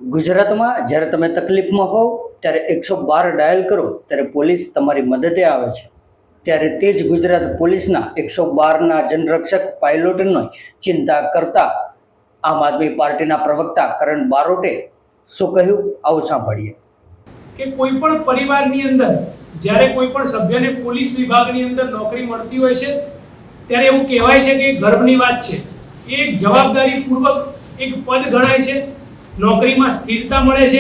ગુજરાતમાં જ્યારે તમે તકલીફમાં હોવ ત્યારે 112 ડાયલ કરો ત્યારે પોલીસ તમારી મદદે આવે છે. ત્યારે તે જ ગુજરાત પોલીસના 112ના જનરક્ષક પાયલોટની ચિંતા કરતા આમ આદમી પાર્ટીના પ્રવક્તા કરણ બારોટે શું કહ્યું, આવું સાંભળીએ. કે કોઈ પણ પરિવારની અંદર જ્યારે કોઈ પણ સભ્યને પોલીસ વિભાગની અંદર નોકરી મળતી હોય છે ત્યારે એવું કહેવાય છે કે ગર્વની વાત છે. એક જવાબદારીપૂર્વક એક પદ ગણાય છે. નોકરીમાં સ્થિરતા મળે છે,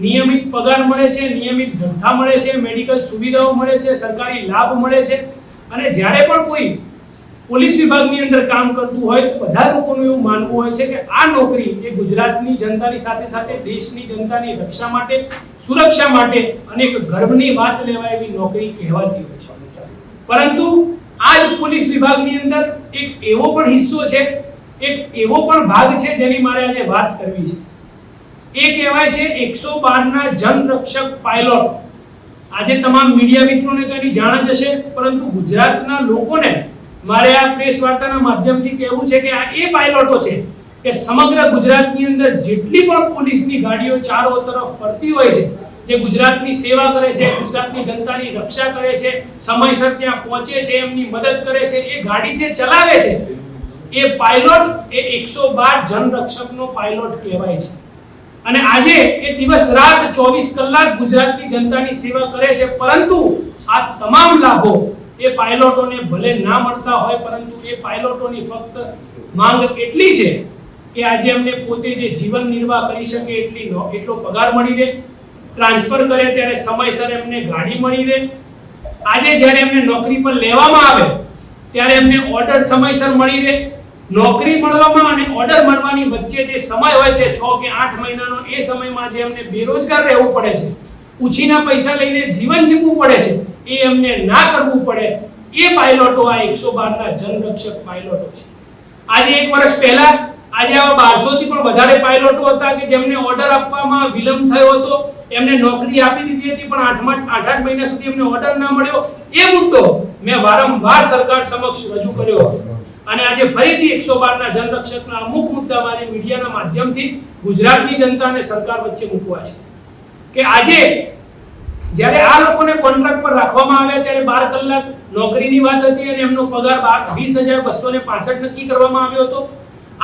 નિયમિત પગાર મળે છે, નિયમિત ભથ્થા મળે છે, મેડિકલ સુવિધાઓ મળે છે, સરકારી લાભ મળે છે. અને જ્યારે પણ કોઈ પોલીસ વિભાગની અંદર કામ કરતું હોય તો બધા લોકોનું એવું માનવું હોય છે કે આ નોકરી એ ગુજરાતની જનતાની સાથે સાથે દેશની જનતાની રક્ષા માટે, સુરક્ષા માટે અને એક ગર્વની વાત લેવાય એવી નોકરી કહેવાતી હોય છે. પરંતુ આ જ પોલીસ વિભાગની અંદર એક એવો પણ હિસ્સો છે, એક એવો પણ ભાગ છે જેની મારે આજે વાત કરવી છે. એ કહેવાય છે 112ના જનરક્ષક પાયલોટ. આજે તમામ મીડિયા મિત્રોને તો એની જાણ જ હશે, પરંતુ ગુજરાતના લોકોને મારે આ પ્રેસ વાર્તાના માધ્યમથી કહેવું છે કે આ એ પાયલોટો છે કે સમગ્ર ગુજરાતની અંદર જેટલી પણ પોલીસની ગાડીઓ ચારો તરફ ફરતી હોય છે, જે ગુજરાતની સેવા કરે છે, ગુજરાતની જનતાની રક્ષા કરે છે, સમયસર ત્યાં પહોંચે છે, એમની મદદ કરે છે, એ ગાડી જે ચલાવે છે એ પાયલોટ એ 112 જનરક્ષકનો પાયલોટ કહેવાય છે. અને આજે એ દિવસ રાત 24 કલાક ગુજરાતની જનતાની સેવા કરે છે. પરંતુ આ તમામ લાભો એ પાયલોટોને ભલે ના મળતા હોય, પરંતુ એ પાયલોટોની ફક્ત માંગ એટલી છે કે આજે એમને પોતે જે જીવન નિર્વાહ કરી શકે એટલો પગાર મળી રહે, ટ્રાન્સફર કરે ત્યારે સમયસર એમને ગાડી મળી રહે, આજે જ્યારે એમને નોકરી પર લેવામાં આવે ત્યારે એમને ઓર્ડર સમયસર મળી રહે. નોકરી મળવામાં અને ઓર્ડર મળવાની વચ્ચે જે સમય હોય છે 6 કે 8 મહિનાનો, એ સમયમાં જે એમને બેરોજગાર રહેવું પડે છે, ઉછીના પૈસા લઈને જીવન જીવવું પડે છે, એ એમને ના કરવું પડે, એ પાયલોટો આ 112ના જનરક્ષક પાયલોટો છે. આજે એક વર્ષ પહેલા આજે આવા 1200 થી પણ વધારે પાયલોટો હતા કે જેમને ઓર્ડર આપવામાં વિલંબ થયો હતો, એમને નોકરી આપી દીધી હતી પણ 8 મહિના સુધી એમને ઓર્ડર ના મળ્યો. એ મુદ્દો મેં વારંવાર સરકાર સમક્ષ રજૂ કર્યો અને આજે ફરીથી 112ના જનરક્ષકના અમુક મુદ્દા મારી મીડિયાના માધ્યમથી ગુજરાતની જનતા અને સરકાર વચ્ચે મૂકવા છે કે આજે જ્યારે આ લોકોને કોન્ટ્રાક્ટ પર રાખવામાં આવ્યા ત્યારે 12 કલાક નોકરીની વાત હતી અને એમનો પગાર 20,265 નક્કી કરવામાં આવ્યો હતો.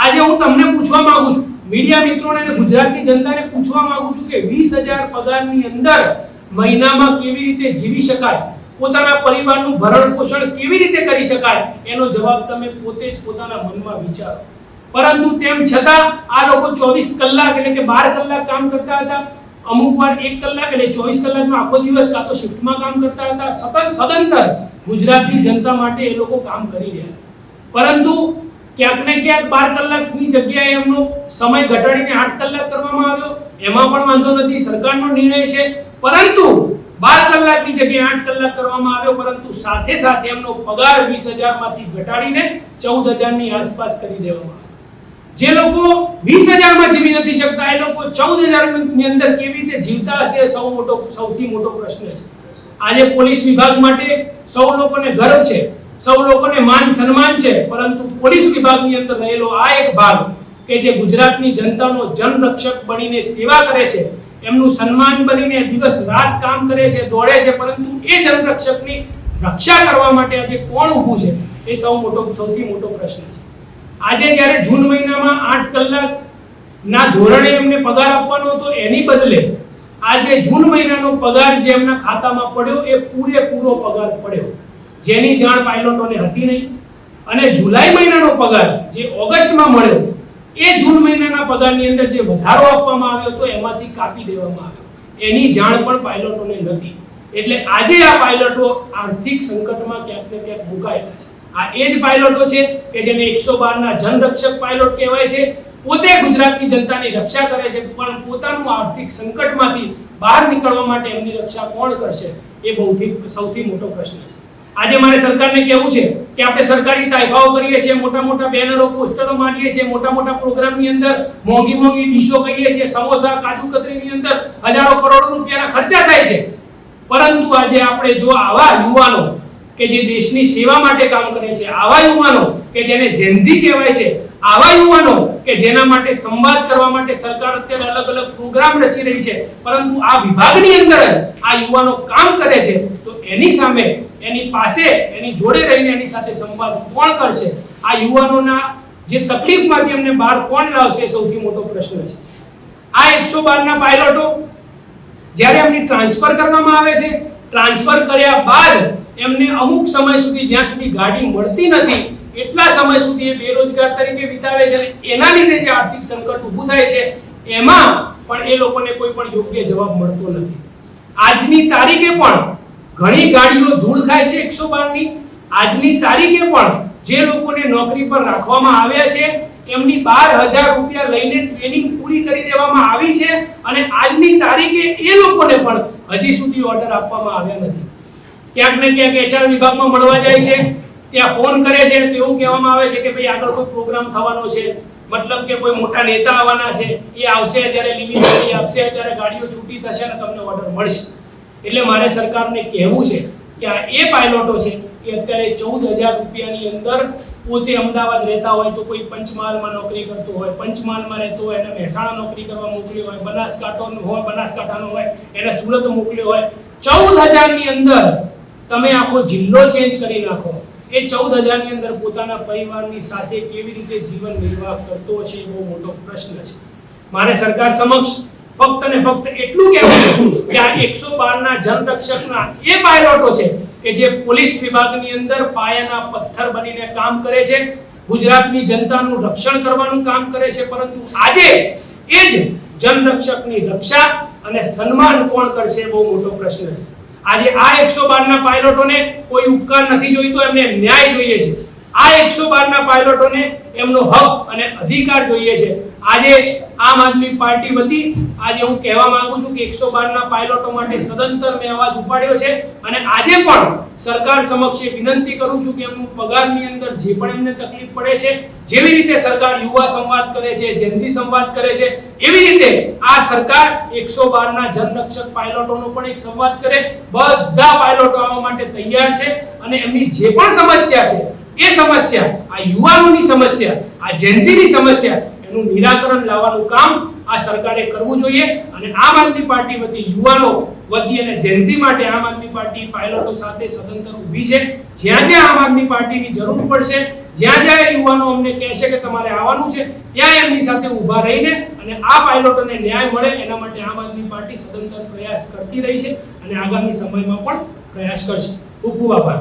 આજે હું તમને પૂછવા માંગુ છું, મીડિયા મિત્રોને અને ગુજરાતની જનતાને પૂછવા માંગુ છું કે 20,000 પગારની અંદર મહિનામાં કેવી રીતે જીવી શકાય, પોતાના પરિવારનું ભરણ પોષણ કેવી રીતે કરી શકાય, એનો જવાબ તમે પોતે જ પોતાના મનમાં વિચારો. પરંતુ તેમ છતાં આ લોકો 24 કલાક એટલે કે 12 કલાક કામ કરતા હતા, અમુક વાર 1 કલાક એટલે 24 કલાકનો આખો દિવસ કાં તો શિફ્ટમાં કામ કરતા હતા. સદંતર ગુજરાતની જનતા માટે એ લોકો કામ કરી રહ્યા હતા. પરંતુ ક્યાંક ને ક્યાંક 12 કલાકની જગ્યાએ એમનો સમય ઘટાડીને 8 કલાક કરવામાં આવ્યો. એમાં પણ વાંધો નથી, સરકારનો નિર્ણય છે. પરંતુ 12 કલાકની જગ્યાએ 8 કલાક કરવામાં આવ્યો, પરંતુ સાથે સાથે એમનો પગાર 20,000 માંથી ઘટાડીને 14,000ની આસપાસ કરી દેવામાં આવ્યો. જે લોકો 20,000 માં જીવી નથી શકતા એ લોકો 14,000 ની અંદર કેવી રીતે જીવતા હશે, સૌથી મોટો પ્રશ્ન છે. આજે પોલીસ વિભાગ માટે સૌ લોકોને ગર્વ છે, સૌ લોકોને માન સન્માન છે, પરંતુ પોલીસ વિભાગની અંદર રહેલો આ એક ભાગ કે જે ગુજરાતની જનતાનો જનરક્ષક બનીને સેવા કરે છે, એમનું સન્માન બનીને દિવસ રાત કામ કરે છે, દોડે છે, પરંતુ એ જનરક્ષકની રક્ષા કરવા માટે આજે કોણ ઊભું છે એ સૌથી મોટો પ્રશ્ન છે. આજે જ્યારે જૂન મહિનામાં 8 કલાકના ધોરણે એમને પગાર આપવાનો હતો, એની બદલે આજે જૂન મહિનાનો પગાર જે એમના ખાતામાં પડ્યો એ પૂરેપૂરો પગાર પડ્યો, જેની જાણ પાયલોટોને હતી નહીં. અને જુલાઈ મહિનાનો પગાર જે ઓગસ્ટમાં મળ્યો એ જૂન મહિનાના પગારની અંદર જે વધારો આપવામાં આવ્યો હતો એમાંથી કાપી દેવામાં આવ્યો, એની જાણ પણ પાયલોટોને નથી. એટલે આજે આ પાયલોટો આર્થિક સંકટમાં ક્યાંક ને ક્યાંક મુકાયેલા છે. આ એ જ પાયલોટો છે કે જેને 112ના જનરક્ષક પાયલોટ કહેવાય છે. પોતે ગુજરાતની જનતાની રક્ષા કરે છે, પણ પોતાનું આર્થિક સંકટમાંથી બહાર નીકળવા માટે એમની રક્ષા કોણ કરશે એ સૌથી મોટો પ્રશ્ન છે. આજે મારે સરકારને કહેવું છે કે આપણે સરકારી તાઇફાઓ કરીએ છીએ, મોટા મોટા બેનરો પોસ્ટરો મારીએ છીએ, મોટા મોટા પ્રોગ્રામની અંદર મોંઘી ડીશો કહીએ છીએ, સમોસા કાજુ કતરીની અંદર હજારો કરોડો રૂપિયાના ખર્ચા થાય છે. પરંતુ આજે આપણે જો આવા યુવાનો કે જે દેશની સેવા માટે કામ કરે છે, આવા યુવાનો કે જેને જેનઝી કહેવાય છે, આવા યુવાનો કે જેના માટે સંવાદ કરવા માટે સરકાર અત્યારે અલગ અલગ પ્રોગ્રામ રચી રહી છે, પરંતુ આ વિભાગની અંદર જ આ યુવાનો કામ કરે છે, તો એની સામે એની પાસે એની જોડે રહીને એની સાથે સંવાદ કોણ કરશે? આ યુવાનોના જે તકલીફમાંથી એમને બહાર કોણ લાવશે? સૌથી મોટો પ્રશ્ન છે. આ 112 ના પાયલોટો જ્યારે એમની ટ્રાન્સફર કરવામાં આવે છે, ટ્રાન્સફર કર્યા બાદ એમને અમુક સમય સુધી, જ્યાં સુધી ગાડી મળતી નથી એટલા સમય સુધી એ બેરોજગાર તરીકે વિતાવે છે, અને એના લીધે જે આર્થિક સંકટ ઊભું થાય છે એમાં પણ એ લોકોને કોઈ પણ યોગ્ય જવાબ મળતો નથી. આજની તારીખે પણ ઘણી ગાડીઓ ધૂળ ખાય છે 112 ની. આજની તારીખે પણ જે લોકોને નોકરી પર રાખવામાં આવ્યા છે એમની 12,000 રૂપિયા લઈને ટ્રેનિંગ પૂરી કરી દેવામાં આવી છે, અને આજની તારીખે એ લોકોને પણ હજી સુધી ઓર્ડર આપવામાં આવ્યા નથી. ક્યાંક ને ક્યાંક HR વિભાગમાં મળવા જાય છે, ત્યાં ફોન કરે છે, તો એવું કહેવામાં આવે છે કે ભાઈ આગળ કોઈ પ્રોગ્રામ થવાનો છે, મતલબ કે કોઈ મોટા નેતા આવવાના છે, એ આવશે જ્યારે લિમિટ ગાડી આપશે ત્યારે ગાડીઓ છૂટી થશે અને તમને ઓર્ડર મળશે. એટલે મારે સરકારને કહેવું છે કે આ એ પાયલોટો છે એ અત્યારે 14,000 રૂપિયાની અંદર પોતે અમદાવાદ રહેતા હોય તો કોઈ પંચમહાલમાં નોકરી કરતો હોય, પંચમહાલમાં રહેતો હોય એને મહેસાણા નોકરી કરવા મોકલ્યો હોય, બનાસકાંઠાનો હોય એને સુરત મોકલ્યો હોય, 14,000 ની અંદર તમે આખો જિલ્લો ચેન્જ કરી નાખો. એ 14,000 ની અંદર પોતાના પરિવારની સાથે કેવી રીતે જીવન નિર્વાહ કરતો હશે એ બહુ મોટો પ્રશ્ન છે. મારે સરકાર સમક્ષ ફક્ત ને ફક્ત એટલું કહેવું છે કે આ 112 ના જનરક્ષકના એ પાયલોટો છે કે જે પોલીસ વિભાગની અંદર પાયાના પથ્થર બનીને કામ કરે છે, ગુજરાતની જનતાનું રક્ષણ કરવાનું કામ કરે છે, પરંતુ આજે એ જ જનરક્ષકની રક્ષા અને સન્માન કોણ કરશે બહુ મોટો પ્રશ્ન છે. આજે આ 112 ના પાયલોટોને કોઈ ઉપકાર નથી જોઈતો, એમને ન્યાય જોઈએ છે. આ 112 ના પાયલોટોને એમનો હક અને અધિકાર જોઈએ છે. આજે આમ આદમી પાર્ટી વતી આજે હું કહેવા માંગુ છું કે 112 ના પાયલોટો માટે સદંતર મેં અવાજ ઉપાડ્યો છે, અને આજે પણ સરકાર સમક્ષ વિનંતી કરું છું કે એમનું પગારની અંદર જે પણ એમને તકલીફ પડે છે, જેવી રીતે સરકાર યુવા સંવાદ કરે છે, જેનજી સંવાદ કરે છે, એવી રીતે આ સરકાર 112 ના જનરક્ષક પાયલોટોનો પણ એક સંવાદ કરે. બધા પાયલોટો આવવા માટે તૈયાર છે, અને એમની જે પણ સમસ્યા છે એ સમસ્યા, આ યુવાનોની સમસ્યા, આ જેનજીની સમસ્યા, એનું નિરાકરણ લાવવાનું કામ આ સરકારે કરવું જોઈએ. અને આમ આદમી પાર્ટી વતી યુવાનો વતી અને જેનજી માટે આમ આદમી પાર્ટી પાયલોટો સાથે સદંતર ઊભી છે. જ્યાં જ્યાં આમ આદમી પાર્ટીની જરૂર પડશે, જ્યાં જ્યાં યુવાનો અમને કહેશે કે તમારે આવવાનું છે, ત્યાં એમની સાથે ઊભા રહીને અને આ પાયલોટોને ન્યાય મળે એના માટે આમ આદમી પાર્ટી સદંતર પ્રયાસ કરતી રહી છે અને આગામી સમયમાં પણ પ્રયાસ કરશે. ખૂબ ખૂબ આભાર.